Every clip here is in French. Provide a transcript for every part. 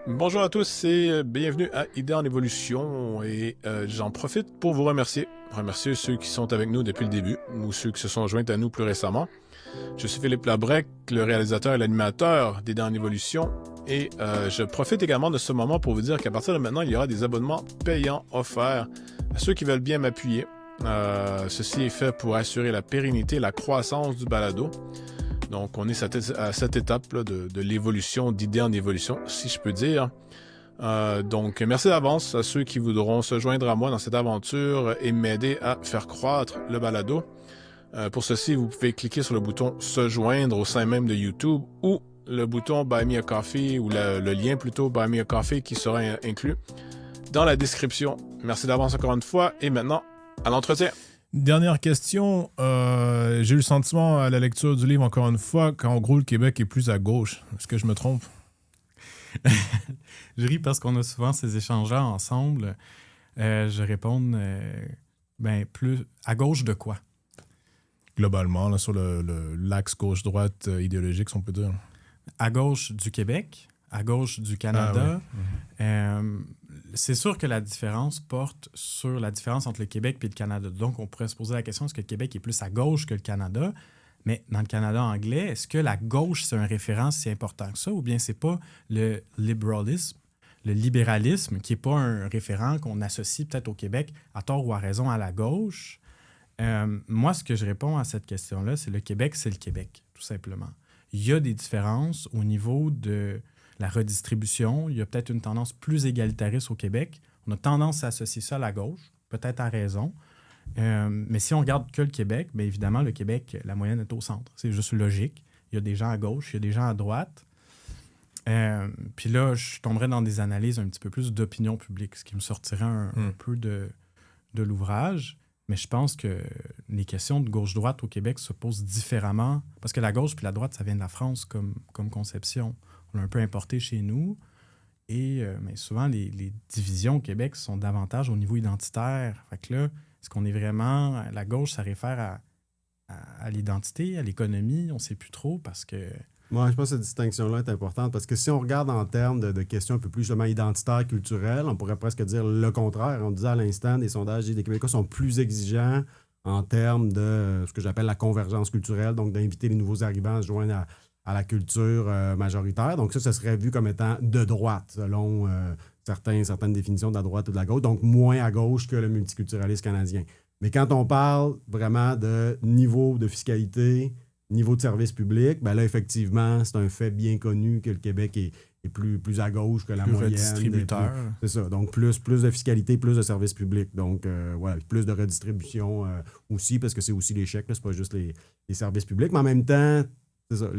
Bonjour à tous et bienvenue à Idées en évolution et j'en profite pour vous remercier ceux qui sont avec nous depuis le début ou ceux qui se sont joints à nous plus récemment. Je suis Philippe Labrec, le réalisateur et l'animateur d'Idées en évolution et je profite également de ce moment pour vous dire qu'à partir de maintenant, il y aura des abonnements payants offerts à ceux qui veulent bien m'appuyer. Ceci est fait pour assurer la pérennité et la croissance du balado. Donc, on est à cette étape là, de l'évolution, d'idées en évolution, si je peux dire. Donc, merci d'avance à ceux qui voudront se joindre à moi dans cette aventure et m'aider à faire croître le balado. Pour ceci, vous pouvez cliquer sur le bouton « Se joindre » au sein même de YouTube ou le bouton « Buy me a coffee » ou le lien plutôt « Buy me a coffee » qui sera inclus dans la description. Merci d'avance encore une fois et maintenant, à l'entretien. Dernière question. J'ai eu le sentiment à la lecture du livre, encore une fois, qu'en gros, le Québec est plus à gauche. Est-ce que je me trompe? Je ris parce qu'on a souvent ces échanges-là ensemble. Je réponds, plus à gauche de quoi? Globalement, là, sur l'axe gauche-droite idéologique, si on peut dire. À gauche du Québec, à gauche du Canada. Ah, ouais. C'est sûr que la différence porte sur la différence entre le Québec et le Canada. Donc, on pourrait se poser la question, est-ce que le Québec est plus à gauche que le Canada? Mais dans le Canada anglais, est-ce que la gauche, c'est un référent si important que ça? Ou bien c'est pas le libéralisme, qui n'est pas un référent qu'on associe peut-être au Québec, à tort ou à raison, à la gauche? Moi, ce que je réponds à cette question-là, c'est le Québec, c'est le Québec, tout simplement. Il y a des différences au niveau de la redistribution. Il y a peut-être une tendance plus égalitariste au Québec. On a tendance à associer ça à la gauche, peut-être à raison. Mais si on regarde que le Québec, bien évidemment, le Québec, la moyenne est au centre. C'est juste logique. Il y a des gens à gauche, il y a des gens à droite. Puis là, je tomberais dans des analyses un petit peu plus d'opinion publique, ce qui me sortirait un peu de l'ouvrage. Mais je pense que les questions de gauche-droite au Québec se posent différemment. Parce que la gauche puis la droite, ça vient de la France comme conception. On l'a un peu importé chez nous. Et mais souvent, les divisions au Québec sont davantage au niveau identitaire. Fait que là, est-ce qu'on est vraiment... La gauche, ça réfère à l'identité, à l'économie? On ne sait plus trop parce que... Moi, je pense que cette distinction-là est importante parce que si on regarde en termes de questions un peu plus justement identitaires, culturelles, on pourrait presque dire le contraire. On disait à l'instant, des sondages des Québécois sont plus exigeants en termes de ce que j'appelle la convergence culturelle, donc d'inviter les nouveaux arrivants à se joindre à la culture majoritaire. Donc ça serait vu comme étant de droite, selon certaines définitions de la droite ou de la gauche, donc moins à gauche que le multiculturalisme canadien. Mais quand on parle vraiment de niveau de fiscalité, niveau de service public, ben là, effectivement, c'est un fait bien connu que le Québec est plus à gauche que la plus moyenne. Redistributeur. C'est ça. Donc, plus de fiscalité, plus de services publics. Donc, voilà, plus de redistribution aussi, parce que c'est aussi les chèques, là, c'est pas juste les services publics. Mais en même temps, c'est ça.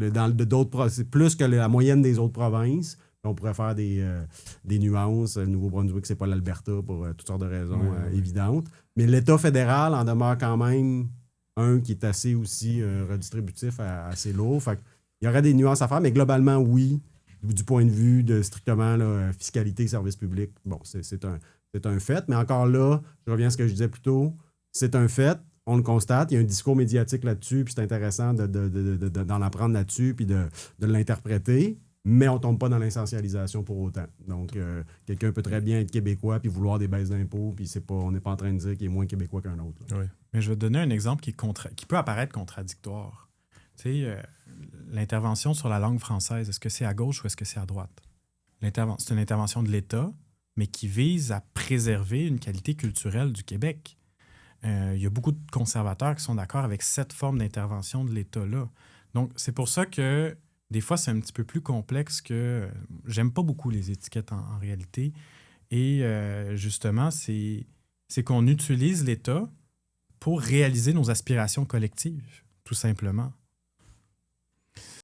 C'est plus que la moyenne des autres provinces. On pourrait faire des nuances. Le Nouveau-Brunswick, c'est pas l'Alberta pour toutes sortes de raisons évidentes. Mais l'État fédéral en demeure quand même un qui est assez aussi redistributif, assez lourd. Fait il y aurait des nuances à faire, mais globalement, oui, du point de vue de strictement là, fiscalité et services publics, bon, c'est un fait. Mais encore là, je reviens à ce que je disais plus tôt, c'est un fait, on le constate, il y a un discours médiatique là-dessus, puis c'est intéressant d'en apprendre là-dessus, puis de l'interpréter, mais on ne tombe pas dans l'essentialisation pour autant. Donc, quelqu'un peut très bien être québécois puis vouloir des baisses d'impôts, puis on n'est pas en train de dire qu'il est moins québécois qu'un autre. Oui. Mais je vais te donner un exemple qui peut apparaître contradictoire. Tu sais, l'intervention sur la langue française, est-ce que c'est à gauche ou est-ce que c'est à droite? C'est une intervention de l'État, mais qui vise à préserver une qualité culturelle du Québec. Il y a beaucoup de conservateurs qui sont d'accord avec cette forme d'intervention de l'État-là. Donc, c'est pour ça que des fois, c'est un petit peu plus complexe que... J'aime pas beaucoup les étiquettes en réalité. Et justement, c'est qu'on utilise l'État pour réaliser nos aspirations collectives, tout simplement.